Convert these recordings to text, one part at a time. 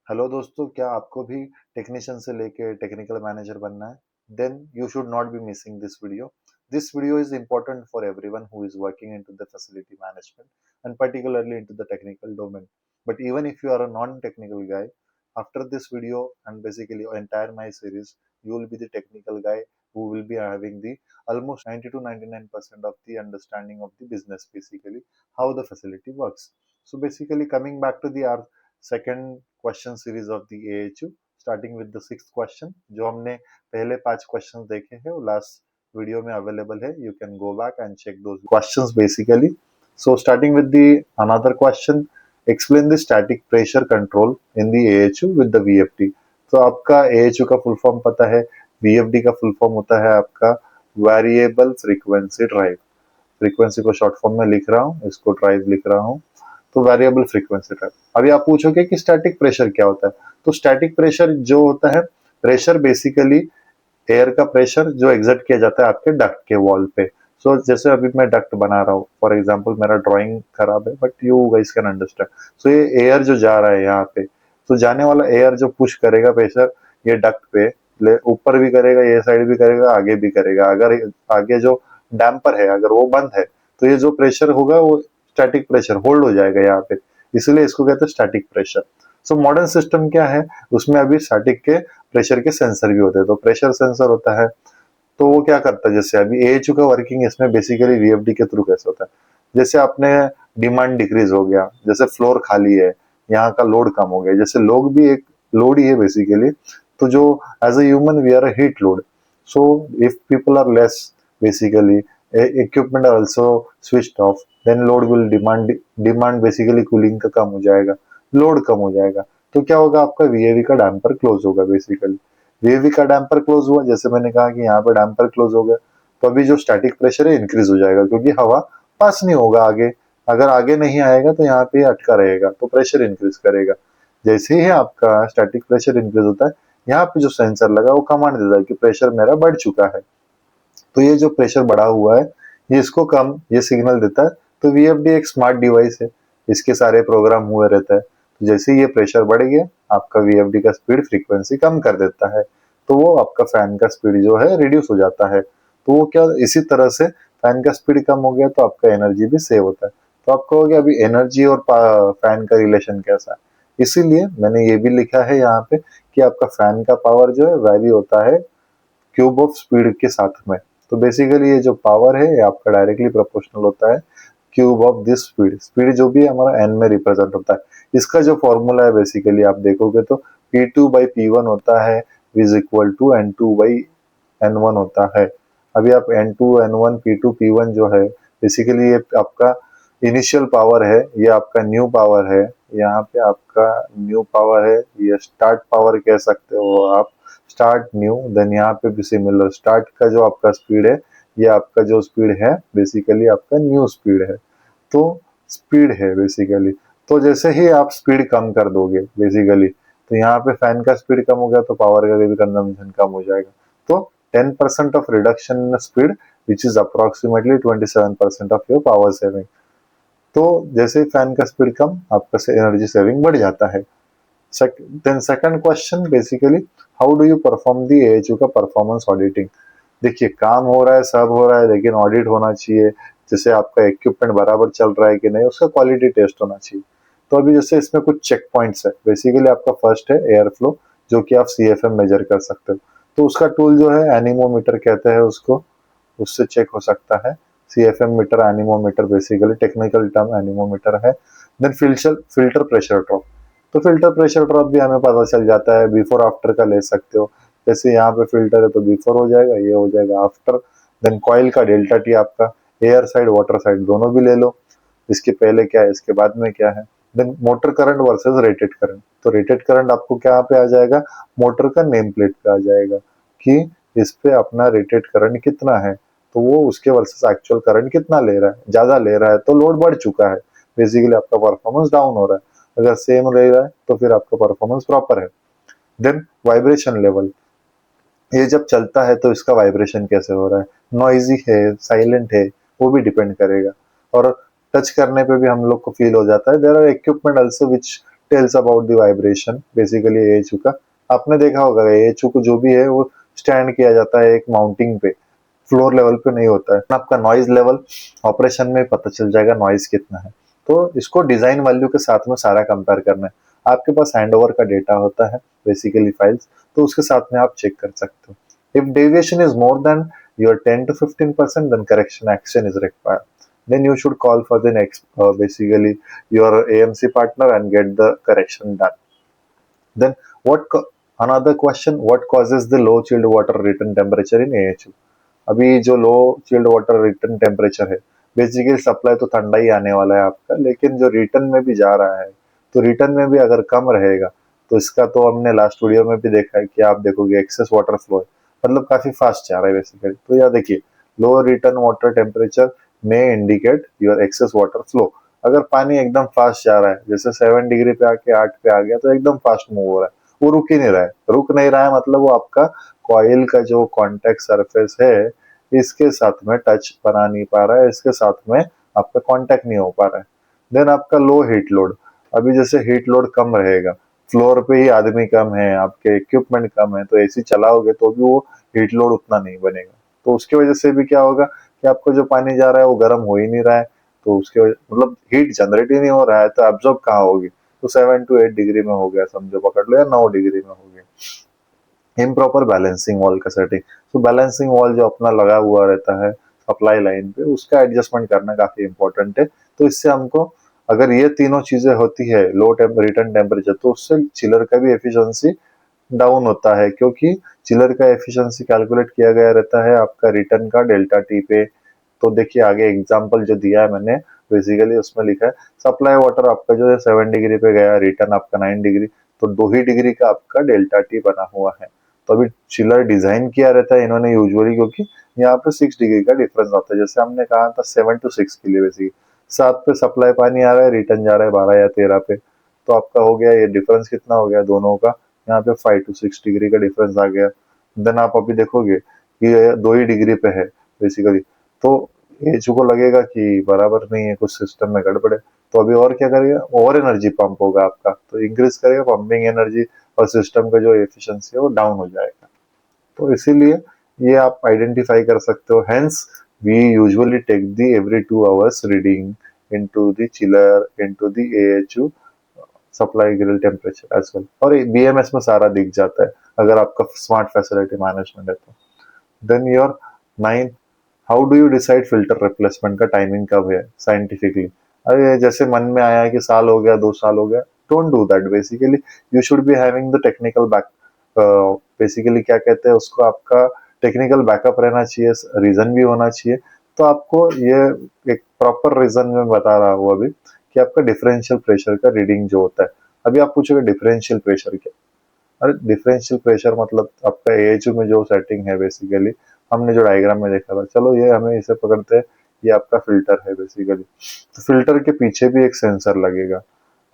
Hello दोस्तों, क्या आपको भी टेक्नीशियन से लेके टेक्निकल मैनेजर बनना है? Then you should not be missing this video. This video is important for everyone who is working into the facility management and particularly into the technical domain. But even if you are a non-technical guy, after this video and basically entire my series, you will be the technical guy who will be having the almost 90 to 99% of the understanding of the business, basically how the facility works. So basically coming back to the our second question series of the AHU starting with the sixth question. जो हमने पहले 5 question देखे हैं वो last video में available है. You can go back and check those questions basically. So starting with the another question, explain the static pressure control in the AHU with the VFD. तो आपका AHU का full form पता है, VFD का full form होता है आपका variable frequency drive. Frequency को शॉर्ट फॉर्म में लिख रहा हूँ, इसको ड्राइव लिख रहा हूँ. तो वेरिएबल फ्रीक्वेंसी ड्राइव. अभी आप पूछोगे कि स्टैटिक प्रेशर क्या होता है. तो स्टैटिक प्रेशर जो होता है, प्रेशर बेसिकली एयर का प्रेशर जो एग्जर्ट किया जाता है आपके डक्ट के वॉल पे. सो जैसे अभी मैं डक्ट बना रहा हूँ, फॉर एग्जांपल मेरा ड्राइंग खराब है but you guys can understand. So ये एयर जो जा रहा है यहाँ पे, तो जाने वाला एयर जो पुश करेगा प्रेशर ये डक्ट पे, ऊपर भी करेगा, ये साइड भी करेगा, आगे भी करेगा. अगर आगे जो डैम्पर है अगर वो बंद है तो ये जो प्रेशर होगा वो स्टैटिक प्रेशर होल्ड हो जाएगा यहाँ पे. इसलिए इसको कहते हैं static pressure. So modern system क्या है, उसमें अभी स्टैटिक के प्रेशर के सेंसर भी होते हैं. तो प्रेशर सेंसर होता है, तो वो क्या करता है, जैसे अभी AHU का वर्किंग इसमें बेसिकली VFD के थ्रू कैसे होता है. जैसे आपने डिमांड डिक्रीज हो गया, जैसे फ्लोर खाली है, यहाँ का लोड कम हो गया. जैसे लोग भी एक लोड ही है बेसिकली. तो जो as a human we are a heat load. So if people are less basically, equipment are also switched off, then load will demand basically cooling का कम हो जाएगा, लोड कम हो जाएगा. तो क्या होगा, आपका VAV का डैम्पर क्लोज होगा बेसिकली. VAV का डैम्पर क्लोज हुआ, जैसे मैंने कहा कि यहाँ पे डैम्पर क्लोज हो गया, तो अभी जो स्टैटिक प्रेशर है इंक्रीज हो जाएगा क्योंकि हवा पास नहीं होगा आगे. अगर आगे नहीं आएगा तो यहाँ पे अटका रहेगा, तो प्रेशर इंक्रीज करेगा. जैसे ही आपका स्टैटिक प्रेशर इंक्रीज होता है, यहाँ पे जो सेंसर लगा वो कमांड देता है कि प्रेशर मेरा बढ़ चुका है. तो ये जो प्रेशर बढ़ा हुआ है ये इसको कम ये सिग्नल देता है. तो VFD एक स्मार्ट डिवाइस है, इसके सारे प्रोग्राम हुए रहता है. तो जैसे ही ये प्रेशर बढ़ गया, आपका VFD का स्पीड फ्रीक्वेंसी कम कर देता है, तो वो आपका फैन का स्पीड जो है रिड्यूस हो जाता है. तो वो क्या, इसी तरह से फैन का स्पीड कम हो गया तो आपका एनर्जी भी सेव होता है. तो आप कहोगे अभी एनर्जी और फैन का रिलेशन कैसा है, इसीलिए मैंने ये भी लिखा है यहाँ पे कि आपका फैन का पावर जो है वैरी होता है क्यूब ऑफ स्पीड के साथ में. तो बेसिकली ये जो पावर है ये आपका डायरेक्टली प्रोपोर्शनल होता है cube of this speed. Speed जो भी हमारा एन में रिप्रेजेंट होता है, इसका जो फॉर्मूला है बेसिकली आप देखोगे तो P2/P1 होता है इज इक्वल टू N2/N1 होता है. अभी आप N2/N1 P2/P1 जो है बेसिकली ये आपका इनिशियल पावर है, ये आपका न्यू पावर है. यहाँ पे आपका न्यू पावर है, ये स्टार्ट पावर कह सकते हो आप, स्टार्ट न्यू. देन यहाँ पे भी सिमिलर, स्टार्ट का जो आपका स्पीड है ये आपका जो स्पीड है बेसिकली आपका न्यू स्पीड है. तो स्पीड है बेसिकली. तो जैसे ही आप स्पीड कम कर दोगे बेसिकली, तो यहाँ पे फैन का स्पीड कम हो गया तो पावर का भी कंजम्पशन कम हो जाएगा. तो 10% of reduction in speed which is approximately 27% of your power saving. तो जैसे ही फैन का स्पीड कम, आपका एनर्जी सेविंग बढ़ जाता है. Then second question basically, how do you perform the AHU का परफॉर्मेंस ऑडिटिंग. देखिए काम हो रहा है, सब हो रहा है, लेकिन ऑडिट होना चाहिए. जैसे आपका इक्विपमेंट बराबर चल रहा है कि नहीं, उसका क्वालिटी टेस्ट होना चाहिए. तो अभी जैसे इसमें कुछ चेक पॉइंट्स है. बेसिकली आपका फर्स्ट है एयर फ्लो, जो कि आप CFM मेजर कर सकते हो. तो उसका टूल जो है एनीमोमीटर कहते हैं उसको, उससे चेक हो सकता है. CFM meter, anemometer basically technical term anemometer है. Then filter pressure drop. तो फिल्टर प्रेशर ड्रॉप भी हमें पता चल जाता है, बिफोर आफ्टर का ले सकते हो. जैसे यहाँ पे फिल्टर है तो बिफोर हो जाएगा, ये हो जाएगा आफ्टर. देन कॉइल का डेल्टा टी आपका एयर साइड वाटर साइड दोनों भी ले लो, इसके पहले क्या है इसके बाद में क्या है. Then motor current versus rated current. तो रेटेड करंट आपको क्या पे आ जाएगा, मोटर का नेम प्लेट पे आ जाएगा कि इस पे अपना रेटेड करंट कितना है. तो वो उसके वर्सेस एक्चुअल करंट कितना ले रहा है, ज्यादा ले रहा है तो लोड बढ़ चुका है, बेसिकली आपका परफॉर्मेंस डाउन हो रहा है. अगर सेम रह रहा है तो फिर आपका परफॉर्मेंस प्रॉपर है. देन वाइब्रेशन लेवल, ये जब चलता है तो इसका वाइब्रेशन कैसे हो रहा है, नॉइजी है, साइलेंट है, वो भी डिपेंड करेगा. और टच करने पे भी हम लोग को फील हो जाता है. There are equipment also which tells about the vibration basically AHU का। आपने देखा होगा AHU को जो भी है वो स्टैंड किया जाता है एक माउंटिंग पे, फ्लोर लेवल पे नहीं होता है। आपका नॉइज लेवल ऑपरेशन में पता चल जाएगा नॉइज कितना है। तो इसको डिजाइन वैल्यू के साथ में सारा कंपेयर करना है। आपके पास हैंडओवर का डेटा होता है बेसिकली फाइल्स, तो उसके साथ में आप चेक कर सकते हो। If deviation is more than your 10 to 15%, then correction action is required. Then you should call for the next basically your AMC partner and get the correction done. Then another question, what causes the low chilled water return temperature in AHU? अभी जो लो chilled water return temperature है, basically supply तो ठंडा ही आने वाला है आपका, लेकिन जो रिटर्न में भी जा रहा है, तो रिटर्न में भी अगर कम रहेगा तो इसका तो हमने लास्ट वीडियो में भी देखा है कि आप देखोगे एक्सेस वाटर फ्लो है, मतलब काफी फास्ट जा रहा है बेसिकली। तो यह देखिए लो रिटर्न वाटर टेम्परेचर में indicate your excess water flow. अगर पानी एकदम फास्ट जा रहा है, जैसे 7 डिग्री पे आके 8 पे आ गया, तो एकदम फास्ट मूव हो रहा है, वो रुक ही नहीं रहा है। रुक नहीं रहा है मतलब वो आपका कॉइल का जो कॉन्टेक्ट सरफेस है इसके साथ में टच बना नहीं पा रहा है, इसके साथ में आपका कांटेक्ट नहीं हो पा रहा है। देन आपका लो हीट लोड, अभी जैसे हीट लोड कम रहेगा, फ्लोर पे ही आदमी कम है, आपके इक्विपमेंट कम है, तो एसी चलाओगे तो भी वो हीट लोड उतना नहीं बनेगा। तो उसकी वजह से भी क्या होगा कि आपको जो पानी जा रहा है वो गर्म हो ही नहीं रहा है, तो उसके वजह मतलब हीट जनरेट ही नहीं हो रहा है, तो एब्जॉर्ब कहाँ होगी? तो 7 to 8 डिग्री में हो गया समझो, पकड़ लो, या 9 डिग्री में हो गया। इम्प्रॉपर बैलेंसिंग वॉल का सेटिंग, तो बैलेंसिंग वॉल जो अपना लगा हुआ रहता है सप्लाई लाइन पे, उसका एडजस्टमेंट करना काफी इंपॉर्टेंट है। तो इससे हमको अगर ये तीनों चीजें होती है, लो रिटर्न टेम्परेचर, तो उससे चिलर का भी एफिशिएंसी डाउन होता है, क्योंकि चिलर का एफिशिएंसी कैलकुलेट किया गया रहता है आपका रिटर्न का डेल्टा टी पे। तो देखिए आगे एग्जांपल जो दिया है मैंने, बेसिकली उसमें लिखा है सप्लाई वाटर आपका जो है 7 डिग्री पे गया, रिटर्न आपका 9 डिग्री, तो 2 ही डिग्री का आपका डेल्टा टी बना हुआ है। तो अभी चिलर डिजाइन किया रहता है इन्होंने यूजुअली, क्योंकि यहाँ पे 6 डिग्री का डिफरेंस आता है, जैसे हमने कहा था 7 to 6 के लिए बेसिकली। 7 पे सप्लाई पानी आ रहा है, रिटर्न जा रहा है 12 या 13 पे, तो आपका हो गया ये डिफरेंस कितना हो गया दोनों का, यहाँ पे 5 to 6 डिग्री का डिफरेंस आ गया। देन आप अभी देखोगे कि ये 2 ही डिग्री पे है बेसिकली, तो एचयू को लगेगा कि बराबर नहीं है, कुछ सिस्टम में गड़बड़ है, तो अभी और क्या करेगा, और एनर्जी पंप होगा आपका, तो इंक्रीज करेगा पंपिंग एनर्जी, और सिस्टम का जो एफिशिएंसी है वो डाउन हो जाएगा। तो इसीलिए ये आप आइडेंटिफाई कर सकते हो। Hence we usually take the every 2 hours reading into the chiller, into the AHU supply grill temperature as well, और बीएमएस में सारा दिख जाता है अगर आपका स्मार्ट फैसिलिटी मैनेजमेंट है तो। Then your 9, how do you decide filter replacement का टाइमिंग कब है साइंटिफिकली? अरे जैसे मन में आया कि साल हो गया, 2 साल हो गया, don't do that. Basically you should be having the technical back, basically क्या कहते हैं उसको, आपका टेक्निकल बैकअप रहना चाहिए, रीजन भी होना चाहिए। तो आपको ये एक प्रॉपर रीजन में बता रहा हूँ अभी, कि आपका डिफरेंशियल प्रेशर का रीडिंग जो होता है। अभी आप पूछोगे डिफरेंशियल प्रेशर क्या? अरे डिफरेंशियल प्रेशर मतलब आपका एएचयू में जो सेटिंग है बेसिकली, हमने जो डायग्राम में देखा था, चलो ये हमें इसे पकड़ते हैं, ये आपका फिल्टर है बेसिकली। तो फिल्टर के पीछे भी एक सेंसर लगेगा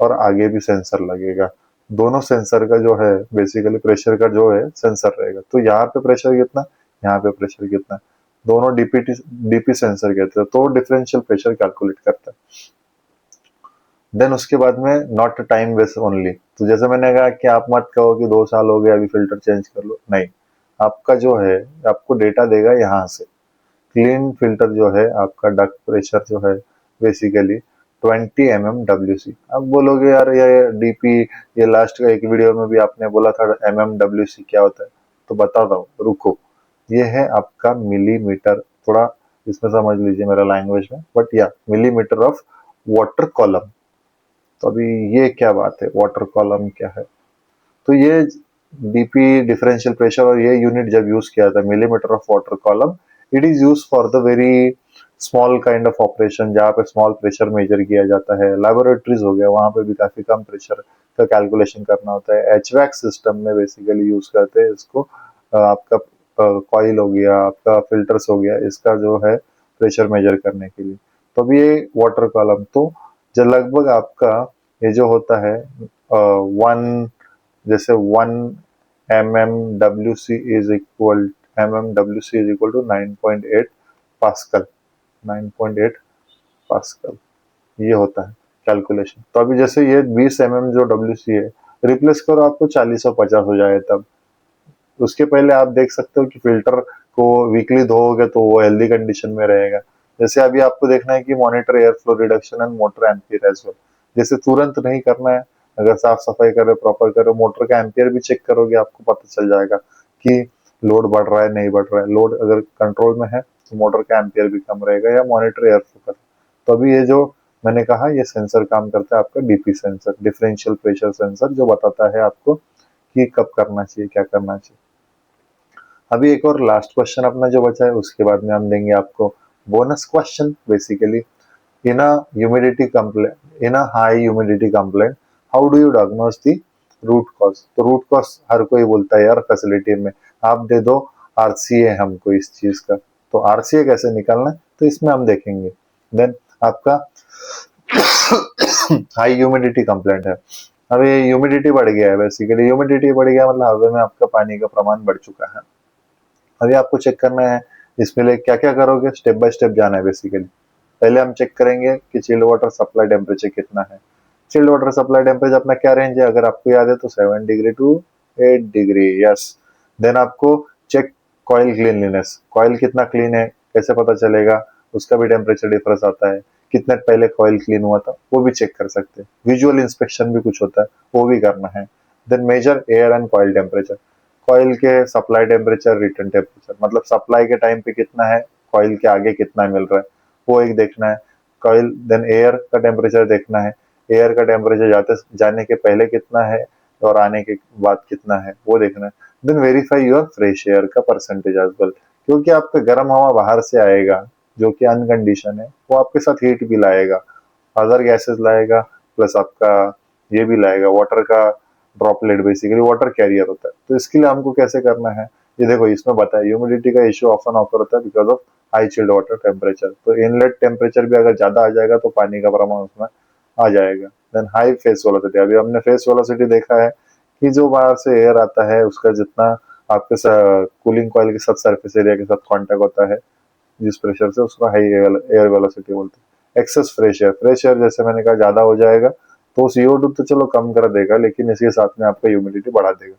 और आगे भी सेंसर लगेगा, दोनों सेंसर का जो है बेसिकली प्रेशर का जो है सेंसर रहेगा। तो यहाँ पे प्रेशर कितना, यहाँ पे प्रेशर कितना, दोनों डीपी सेंसर कहते हैं, तो डिफरेंशियल प्रेशर कैलकुलेट करता है। देन उसके बाद में नॉट टाइम वेस्ट ओनली, तो जैसे मैंने कहा कि आप मत कहो कि 2 साल हो गए अभी फिल्टर चेंज कर लो, नहीं, आपका जो है आपको डेटा देगा यहाँ से। क्लीन फिल्टर जो है आपका डक्ट प्रेशर जो है बेसिकली 20 mmWc। अब बोलोगे यार ये डीपी, ये लास्ट का एक वीडियो में भी आपने बोला था mmWc क्या होता है, तो बताता हूँ, रुको। ये है आपका मिलीमीटर, थोड़ा इसमें समझ लीजिए मेरा लैंग्वेज में, बट या मिलीमीटर ऑफ वाटर कॉलम। तो अभी ये क्या बात है, वाटर कॉलम क्या है? तो ये डीपी डिफरेंशियल प्रेशर, और ये यूनिट जब यूज किया था millimetre of water column, it is use for the very small kind of operation, जहाँ पे स्मॉल प्रेशर मेजर किया जाता है। लेबोरेटरीज हो गया, वहां पे भी काफी कम प्रेशर का कैलकुलेशन करना होता है। एचवैक सिस्टम में बेसिकली यूज करते हैं इसको। आपका कॉइल हो गया, आपका फिल्टर्स हो गया, इसका जो है प्रेशर मेजर करने के लिए। तो अभी ये वाटर कॉलम, तो जो लगभग आपका ये जो होता है 1, जैसे 1 mmWc is equal, mmWc is equal to 9.8 pascal, 9.8 pascal ये होता है कैलकुलेशन। तो अभी जैसे ये 20 mm जो WC है रिप्लेस करो आपको 40 और 50 हो जाए, तब उसके पहले आप देख सकते हो कि फिल्टर को वीकली धोओगे तो वो हेल्दी कंडीशन में रहेगा। जैसे अभी आपको देखना है कि monitor air flow reduction and motor ampere as well. जैसे तुरंत नहीं करना है, अगर साफ सफाई कर रहे प्रॉपर कर रहे मोटर का एम्पियर भी चेक करोगे आपको पता चल जाएगा कि लोड बढ़ रहा है नहीं बढ़ रहा है। लोड अगर कंट्रोल में है तो मोटर का एम्पियर भी कम रहेगा या मॉनिटर एयर फ्लो कर। तो अभी ये जो मैंने कहा ये सेंसर काम करता है आपका DP sensor, differential pressure sensor, जो बताता है आपको कि कब करना चाहिए क्या करना चाहिए। अभी एक और लास्ट क्वेश्चन अपना जो बचा है उसके बाद में हम देंगे आपको bonus question. Basically in a humidity complaint, in a high humidity complaint, how do you diagnose the root cause. तो रूट कॉज हर कोई बोलता है यार फैसिलिटी में आप दे दो आरसीए हमको इस चीज का। तो आरसीए कैसे निकालना है तो इसमें हम देखेंगे। देन आपका हाई ह्यूमिडिटी कंप्लेंट है। अब ये ह्यूमिडिटी बढ़ गया है, बेसिकली ह्यूमिडिटी बढ़ गया मतलब हवा में आपका पानी का प्रमाण बढ़ चुका है। अभी आपको चेक करना है इसमें लिए क्या क्या करोगे, स्टेप बाय स्टेप जाना है। बेसिकली पहले हम चेक करेंगे कि चिल्ड वाटर सप्लाई टेम्परेचर कितना है। चिल्ड वाटर सप्लाई टेम्परेचर अपना क्या रेंज है, अगर आपको याद है तो 7 degree to 8 degree, yes. Then आपको चेक कॉइल क्लीनलीनेस, कॉइल कितना क्लीन है कैसे पता चलेगा, उसका भी टेम्परेचर डिफरेंस आता है। कितने पहले कॉइल क्लीन हुआ था वो भी चेक कर सकते हैं। विजुअल इंस्पेक्शन भी कुछ होता है वो भी करना है। Then measure air and coil temperature, coil के सप्लाई टेम्परेचर रिटर्न टेम्परेचर, मतलब सप्लाई के टाइम पे कितना है कॉइल के आगे कितना मिल रहा है वो एक देखना है। कॉइल देन एयर का टेम्परेचर देखना है, एयर का टेम्परेचर जाने के पहले कितना है और आने के बाद कितना है वो देखना है। Then verify your fresh air का परसेंटेज एज वेल, क्योंकि आपका गर्म हवा बाहर से आएगा जो कि अनकंडीशन है वो आपके साथ हीट भी लाएगा, अदर गैसेस लाएगा, प्लस आपका ये भी लाएगा वाटर का ड्रॉपलेट, बेसिकली वाटर कैरियर होता है। तो इसके लिए हमको कैसे करना है ये देखो इसमें बताया। ह्यूमिडिटी का इश्यू ऑफन ऑकर होता है because of high chilled water temperature. तो इनलेट टेम्परेचर भी अगर ज्यादा आ जाएगा तो पानी का प्रमाण उसमें आ जाएगा। देन हाई फेस वेलोसिटी, अभी हमने फेस वेलोसिटी देखा है कि जो बाहर से एयर आता है उसका जितना आपके कूलिंग कॉइल के साथ सरफेस एरिया के साथ कांटेक्ट होता है जिस प्रेशर से, उसको हाई एयर वेलोसिटी बोलते हैं। एक्सेस फ्रेश एयर जैसे मैंने कहा ज्यादा हो जाएगा तो CO2 तो चलो कम कर देगा लेकिन इसके साथ में आपका ह्यूमिडिटी बढ़ा देगा।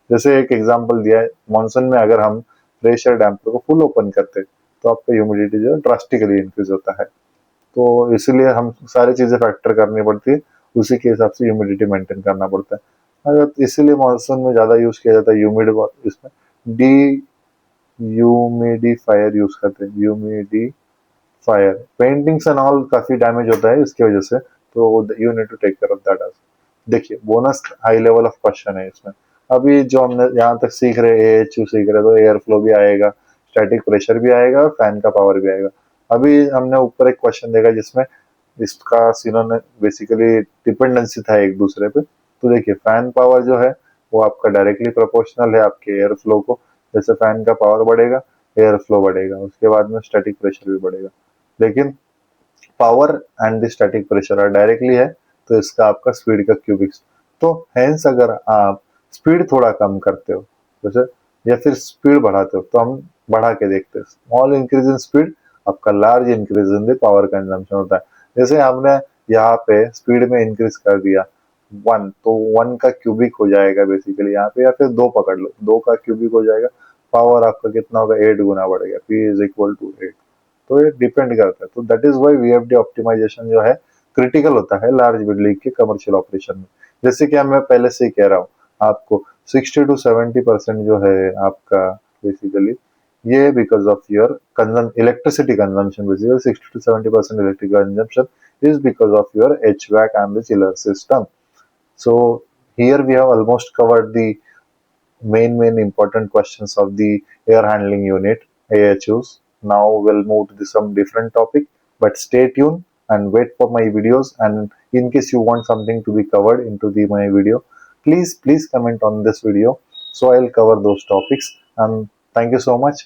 जैसे एक एग्जांपल दिया है, मानसून में अगर हम फ्रेश एयर डैम्पर को फुल ओपन करते तो आपका ह्यूमिडिटी जो है ड्रास्टिकली इंक्रीज होता है। तो इसलिए हम सारी चीजें फैक्टर करनी पड़ती है, उसी के हिसाब से ह्यूमिडिटी मेंटेन करना पड़ता है। अगर इसीलिए मानसून में ज्यादा यूज किया जाता है ह्यूमिड, इसमें डी ह्यूमिडिफायर यूज करते हैं, ह्यूमिडिफायर। पेंटिंग्स एंड ऑल काफी डैमेज होता है इसकी वजह से, तो you need to take care of that. देखिए bonus high level of question है इसमें। अभी जो हमने यहाँ तक सीख रहे AHU सीख रहे तो एयर फ्लो भी आएगा, स्टैटिक प्रेशर भी आएगा और फैन का पावर भी आएगा। अभी हमने ऊपर एक क्वेश्चन देखा जिसमें इसका सिनोनिम बेसिकली डिपेंडेंसी था एक दूसरे पे। तो देखिए फैन पावर जो है वो आपका डायरेक्टली प्रोपोर्शनल है आपके एयर फ्लो को। जैसे फैन का पावर बढ़ेगा एयर फ्लो बढ़ेगा, उसके बाद में स्टैटिक प्रेशर भी बढ़ेगा। लेकिन power and the static pressure are directly है तो इसका आपका स्पीड का क्यूबिक्स। तो हेंस अगर आप स्पीड थोड़ा कम करते हो जैसे या फिर स्पीड बढ़ाते हो तो हम बढ़ा के देखते हैं। स्मॉल इंक्रीज इन स्पीड आपका large increase in the power consumption होता है। जैसे हमने यहाँ पे स्पीड में इंक्रीज कर दिया 1 तो 1 का क्यूबिक हो जाएगा बेसिकली यहाँ पे, या फिर 2 पकड़ लो 2 का क्यूबिक हो जाएगा। पावर आपका कितना होगा 8 गुना बढ़ेगा, P इज इक्वल टू 8। तो ये डिपेंड करता है। तो that is why VFD optimization जो है क्रिटिकल होता है लार्ज बिल्डिंग के कमर्शियल ऑपरेशन में। जैसे कि मैं पहले से ही कह रहा हूँ आपको 60 to 70% जो है आपका बेसिकली ये because of your electricity consumption, basically 60 to 70% electric consumption is because of your HVAC and the chiller system. So here we have almost covered the main important questions of the air handling unit AHUs. Now we'll move to some different topic, but stay tuned and wait for my videos. And in case you want something to be covered into my video, please comment on this video so I'll cover those topics. And thank you so much.